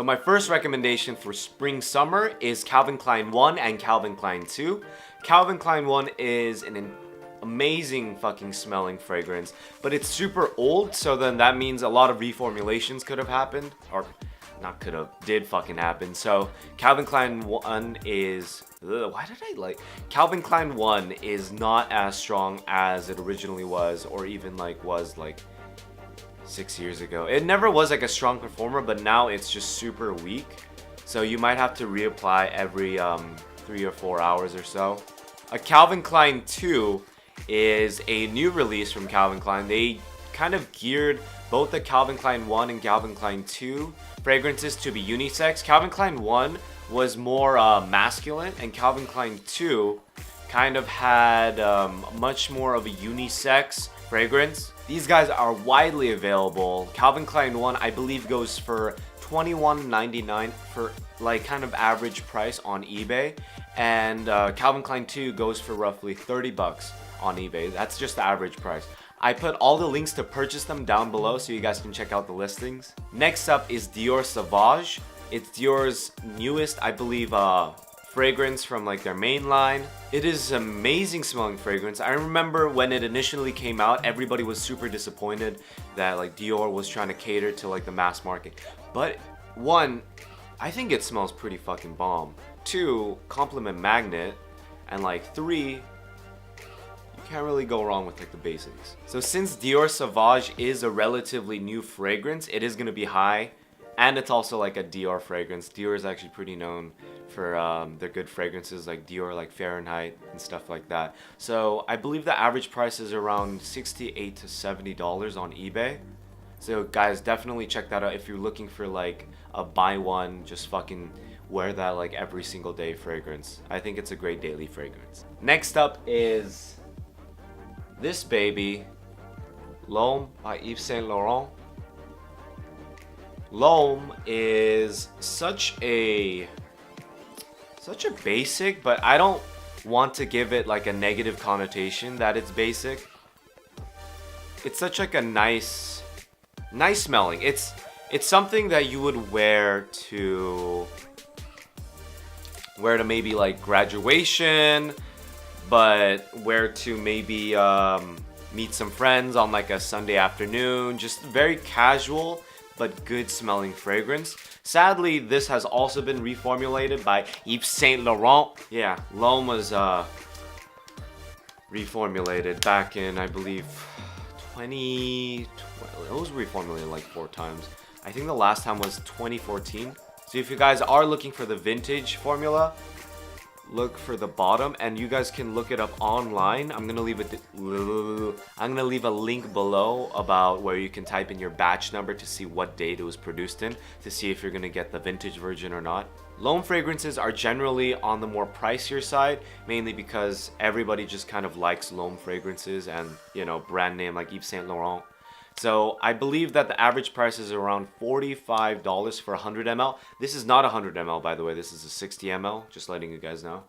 So my first recommendation for spring summer is Calvin Klein 1 and Calvin Klein 2. Calvin Klein 1 is an amazing fucking smelling fragrance, but it's super old, so then that means a lot of reformulations could have happened, or not could have, did fucking happen. So Calvin Klein 1 is, Calvin Klein 1 is not as strong as it originally was, or even was 6 years ago. It never was like a strong performer, but now it's just super weak. So you might have to reapply every 3 or 4 hours or so. A Calvin Klein 2 is a new release from Calvin Klein. They kind of geared both the Calvin Klein 1 and Calvin Klein 2 fragrances to be unisex. Calvin Klein 1 was more masculine, and Calvin Klein 2 kind of had much more of a unisex fragrance. These guys are widely available. Calvin Klein 1, I believe, goes for $21.99 for kind of average price on eBay, and Calvin Klein 2 goes for roughly 30 bucks on eBay. That's just the average price. I put all the links to purchase them down below so you guys can check out the listings. Next up is Dior Sauvage. It's Dior's newest, I believe, fragrance from their main line. It is amazing smelling fragrance. I remember when it initially came out, everybody was super disappointed that Dior was trying to cater to the mass market. But one, I think it smells pretty fucking bomb. Two, compliment magnet. And three, can't really go wrong with the basics. So since Dior Sauvage is a relatively new fragrance, it is going to be high, and it's also a Dior fragrance. Dior is actually pretty known for their good fragrances like Dior Fahrenheit and stuff like that. So I believe the average price is around $68 to $70 on eBay. So guys, definitely check that out if you're looking for a buy one, just fucking wear that every single day fragrance. I think it's a great daily fragrance. Next up is this baby, L'Homme by Yves Saint Laurent. L'Homme is such a basic, but I don't want to give it a negative connotation that it's basic. It's such a nice smelling. It's something that you would wear to maybe graduation, but wear to maybe meet some friends on a Sunday afternoon. Just very casual but good smelling fragrance. Sadly, this has also been reformulated by Yves Saint Laurent. Yeah, L'Homme was reformulated back in, I believe, 2012. It was reformulated 4 times. I think the last time was 2014. So if you guys are looking for the vintage formula, look for the bottom, and you guys can look it up online. I'm gonna leave a link below about where you can type in your batch number to see what date it was produced in, to see if you're gonna get the vintage version or not. L'Homme fragrances are generally on the more pricier side, mainly because everybody just kind of likes L'Homme fragrances and, brand name like Yves Saint Laurent. So I believe that the average price is around $45 for 100 ml. This is not 100 ml, by the way. This is a 60 ml, just letting you guys know.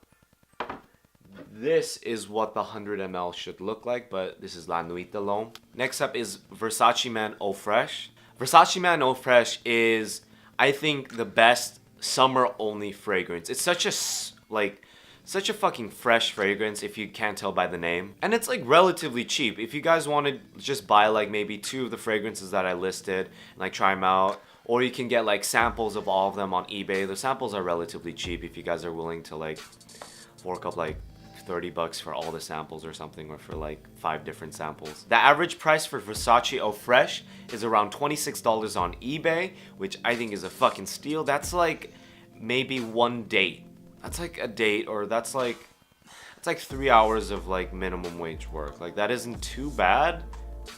This is what the 100 ml should look like, but this is La Nuit de L'Homme. Next up is Versace Man Eau Fraiche. Versace Man Eau Fraiche is, I think, the best summer-only fragrance. It's such a fucking fresh fragrance, if you can't tell by the name. And it's relatively cheap. If you guys want to just buy maybe 2 of the fragrances that I listed and try them out, or you can get samples of all of them on eBay. The samples are relatively cheap if you guys are willing to fork up 30 bucks for all the samples or something, or for 5 different samples. The average price for Versace Eau Fraiche is around $26 on eBay, which I think is a fucking steal. That's maybe one date. That's a date, or that's 3 hours of minimum wage work. That isn't too bad,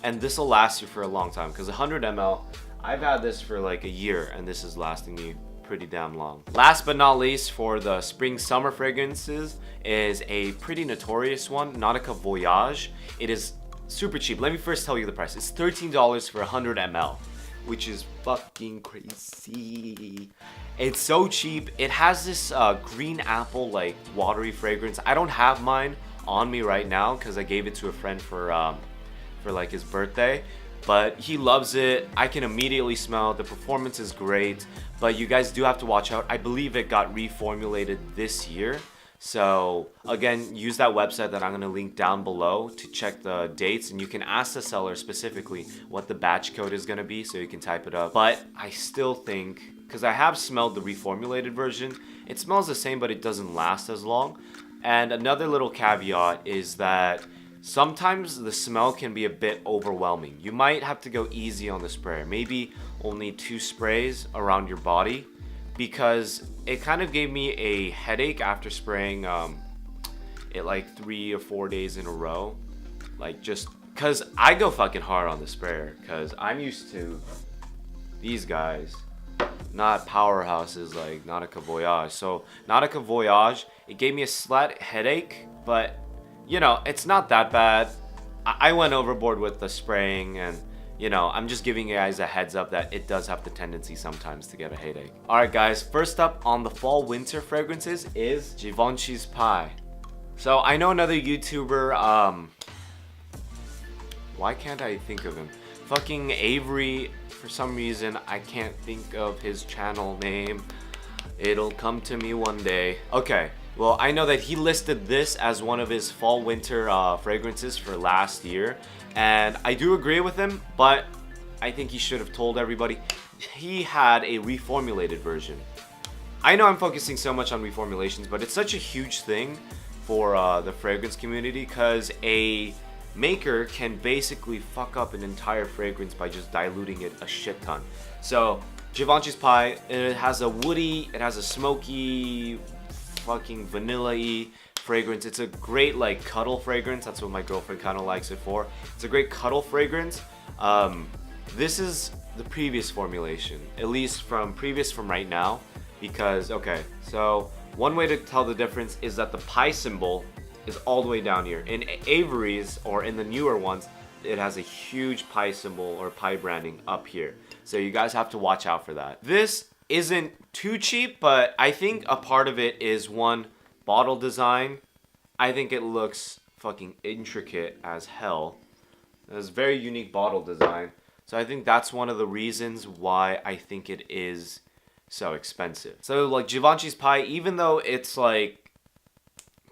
and this will last you for a long time, because 100 ml, I've had this for a year, and this is lasting me pretty damn long. Last but not least, for the spring summer fragrances is a pretty notorious one, Nautica Voyage. It is super cheap. Let me first tell you the price. It's $13 for 100 ml, which is fucking crazy. It's so cheap. It has this green apple watery fragrance. I don't have mine on me right now because I gave it to a friend for his birthday. but he loves it. I can immediately smell it. The performance is great, but you guys do have to watch out. I believe it got reformulated this year. So again, use that website that I'm going to link down below to check the dates, and you can ask the seller specifically what the batch code is going to be so you can type it up. But I still think, because I have smelled the reformulated version, it smells the same but it doesn't last as long. And another little caveat is that sometimes the smell can be a bit overwhelming. You might have to go easy on the sprayer, maybe only 2 sprays around your body, because it kind of gave me a headache after spraying it like 3 or 4 days in a row. Like, just because I go fucking hard on the sprayer, because I'm used to these guys, not powerhouses like Nautica Voyage. So Nautica Voyage, it gave me a slight headache, but you know, it's not that bad. I went overboard with the spraying, and you know, I'm just giving you guys a heads up that it does have the tendency sometimes to get a headache. Alright guys, first up on the fall winter fragrances is Givenchy's Pie. So I know another YouTuber, why can't I think of him? Fucking Avery, for some reason I can't think of his channel name. It'll come to me one day. Okay, well, I know that he listed this as one of his fall winter fragrances for last year, and I do agree with him, but I think he should have told everybody he had a reformulated version. I know I'm focusing so much on reformulations, but it's such a huge thing for the fragrance community, because a maker can basically fuck up an entire fragrance by just diluting it a shit ton. So Givenchy's Pie, it has a woody, it has a smoky, fucking vanilla-y fragrance. It's a great like cuddle fragrance. That's what my girlfriend kind of likes it for. It's a great cuddle fragrance. This is the previous formulation, at least from right now, because okay, so one way to tell the difference is that the pie symbol is all the way down here. In Avery's, or in the newer ones, it has a huge pie symbol or pie branding up here. So you guys have to watch out for that. This isn't too cheap, but I think a part of it is one, bottle design. I think it looks fucking intricate as hell. It's very unique bottle design. So I think that's one of the reasons why I think it is so expensive. So like Givenchy's Pie, even though it's like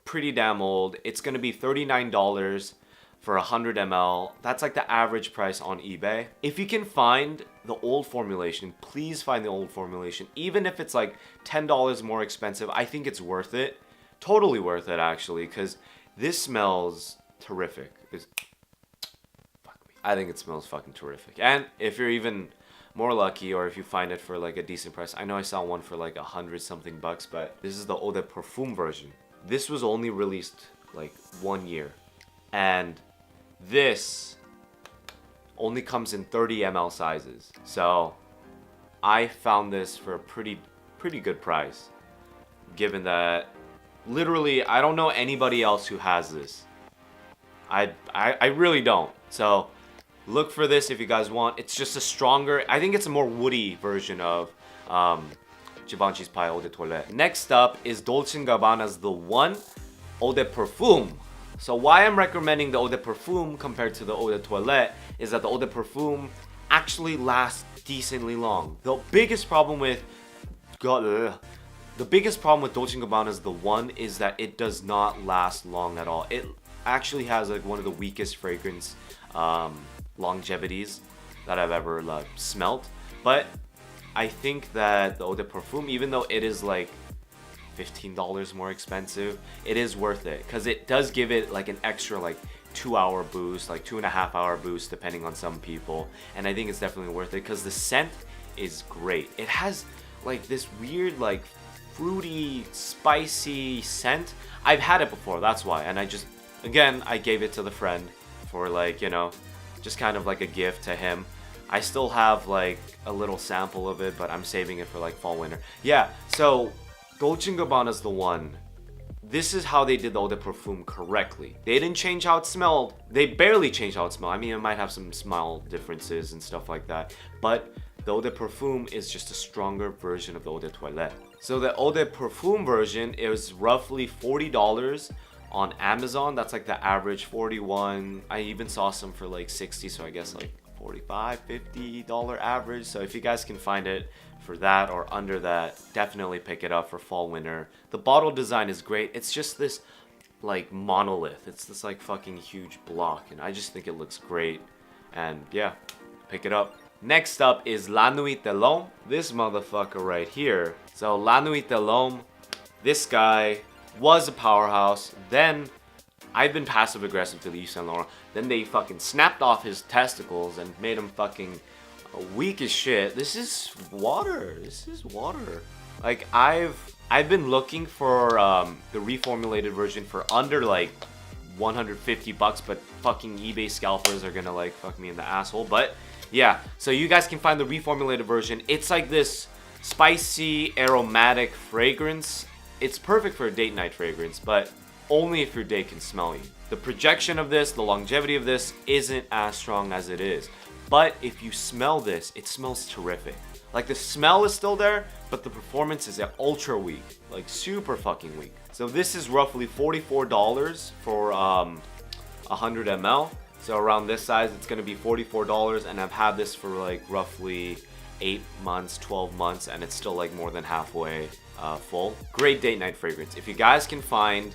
pretty damn old, it's gonna be $39 for 100 ml. That's like the average price on eBay. If you can find the old formulation, please find the old formulation. Even if it's like $10 more expensive, I think it's worth it. Totally worth it actually, because this smells terrific. I think it smells fucking terrific. And if you're even more lucky, or if you find it for like a decent price, I know I saw one for like 100 something bucks, but this is the Eau de Parfum version. This was only released like 1 year, and this only comes in 30 ml sizes. So I found this for a pretty good price, given that literally I don't know anybody else who has this. I really don't. So look for this if you guys want. It's just a stronger, I think it's a more woody version of Givenchy's Pie Eau de Toilette. Next up is Dolce & Gabbana's The One Eau de Parfum. So why I'm recommending the Eau de Parfum compared to the Eau de Toilette is that the Eau de Parfum actually lasts decently long. The biggest problem with Dolce & Gabbana's The One is that it does not last long at all. It actually has like one of the weakest fragrance longevities that I've ever smelt. But I think that the Eau de Parfum, even though it is like $15 more expensive, it is worth it, because it does give it like an extra like 2-hour boost, like 2.5-hour boost depending on some people. And I think it's definitely worth it because the scent is great. It has like this weird like fruity, spicy scent. I've had it before, that's why. And I just, again, I gave it to the friend for like, you know, just kind of like a gift to him. I still have like a little sample of it, but I'm saving it for like fall winter. Yeah, so Dolce & Gabbana's The One. This is how they did the Eau de Parfum correctly. They didn't change how it smelled. They barely changed how it smelled. I mean, it might have some smell differences and stuff like that, but the Eau de Parfum is just a stronger version of the Eau de Toilette. So the Eau de Parfum version is roughly $40 on Amazon. That's like the average, 41. I even saw some for like 60, so I guess like $45, $50 average. So if you guys can find it for that or under that, definitely pick it up for fall winter. The bottle design is great. It's just this like monolith. It's this like fucking huge block, and I just think it looks great. And yeah, pick it up. Next up is La Nuit de l'Homme. This motherfucker right here. So La Nuit de l'Homme, this guy was a powerhouse. Then I've been passive aggressive to Yves Saint Laurent. Then they fucking snapped off his testicles and made him fucking weak as shit. This is water. This is water. Like I've been looking for the reformulated version for under like 150 bucks, but fucking eBay scalpers are gonna like fuck me in the asshole. But yeah, so you guys can find the reformulated version. It's like this spicy aromatic fragrance. It's perfect for a date night fragrance, but only if your date can smell you. The projection of this, the longevity of this isn't as strong as it is. But if you smell this, it smells terrific. Like the smell is still there, but the performance is ultra weak, like super fucking weak. So this is roughly $44 for 100 ml. So around this size, it's gonna be $44, and I've had this for like roughly 8 months, 12 months, and it's still like more than halfway full. Great date night fragrance. If you guys can find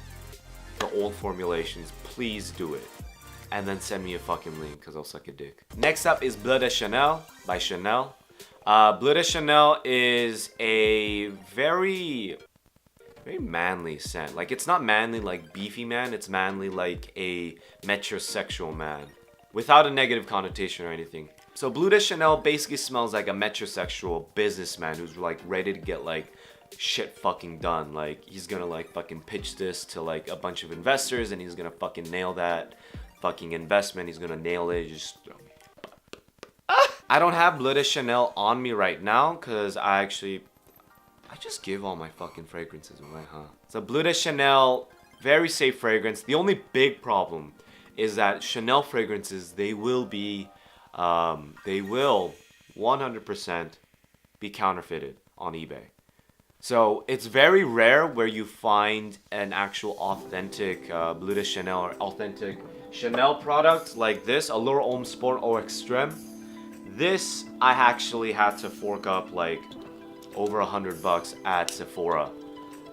the old formulations, please do it. And then send me a fucking link, because I'll suck a dick. Next up is Bleu de Chanel by Chanel. Bleu de Chanel is a very manly scent. Like, it's not manly like beefy man, it's manly like a metrosexual man, without a negative connotation or anything. So Bleu de Chanel basically smells like a metrosexual businessman who's like ready to get like shit fucking done. Like, he's gonna like fucking pitch this to like a bunch of investors, and he's gonna fucking nail that fucking investment. He's gonna nail it. Just I don't have Bleu de Chanel on me right now because I just give all my fucking fragrances away, huh? So Bleu de Chanel, very safe fragrance. The only big problem is that Chanel fragrances, they will 100% be counterfeited on eBay. So it's very rare where you find an actual authentic Bleu de Chanel or authentic Chanel product like this, Allure Homme Sport Eau Extreme. This I actually had to fork up like over $100 at Sephora,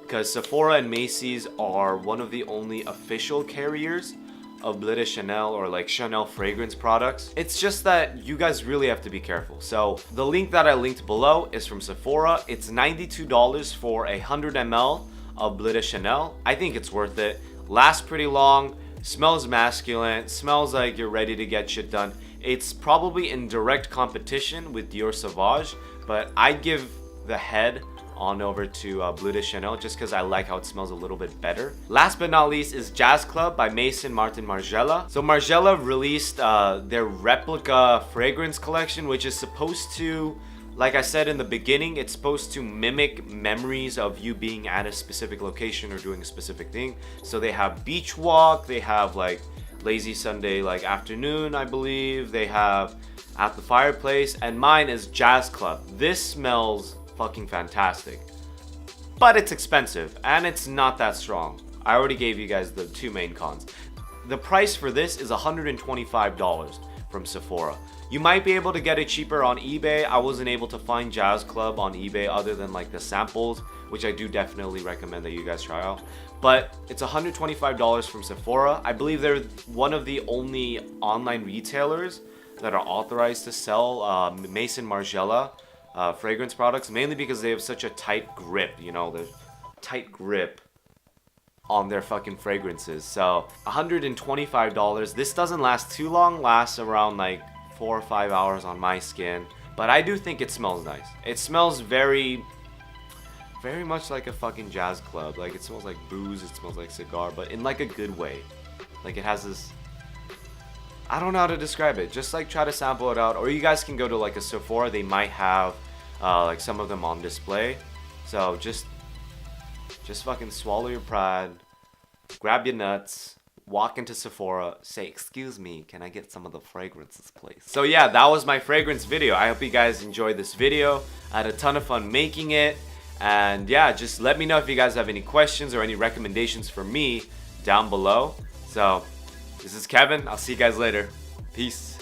because Sephora and Macy's are one of the only official carriers of Bleu de Chanel or like Chanel fragrance products. It's just that you guys really have to be careful. So the link that I linked below is from Sephora. It's $92 for 100 ml of Bleu de Chanel. I think it's worth it. Lasts pretty long, smells masculine, smells like you're ready to get shit done. It's probably in direct competition with Dior Sauvage, but I'd give the head on over to Bleu de Chanel just because I like how it smells a little bit better. Last but not least is Jazz Club by Maison Martin Margiela. So Margiela released their replica fragrance collection, which is supposed to, like I said in the beginning, it's supposed to mimic memories of you being at a specific location or doing a specific thing. So they have Beach Walk, they have like Lazy Sunday like afternoon, I believe. They have At the Fireplace, and mine is Jazz Club. This smells fucking fantastic, but it's expensive and it's not that strong. I already gave you guys the two main cons. The price for this is $125 from Sephora. You might be able to get it cheaper on eBay. I wasn't able to find Jazz Club on eBay other than like the samples, which I do definitely recommend that you guys try out. But it's $125 from Sephora. I believe they're one of the only online retailers that are authorized to sell Maison Margiela fragrance products, mainly because they have such a tight grip, you know, the tight grip on their fucking fragrances. So $125. This doesn't last too long, lasts around like 4 or 5 hours on my skin, but I do think it smells nice. It smells very much like a fucking Jazz Club. Like, it smells like booze, it smells like cigar, but in like a good way. Like, it has this, I don't know how to describe it. Just like try to sample it out, or you guys can go to like a Sephora. They might have like some of them on display. So just fucking swallow your pride, grab your nuts, walk into Sephora, say, "Excuse me, can I get some of the fragrances, please?" So yeah, that was my fragrance video. I hope you guys enjoyed this video. I had a ton of fun making it. And yeah, just let me know if you guys have any questions or any recommendations for me down below. So this is Kevin. I'll see you guys later. Peace.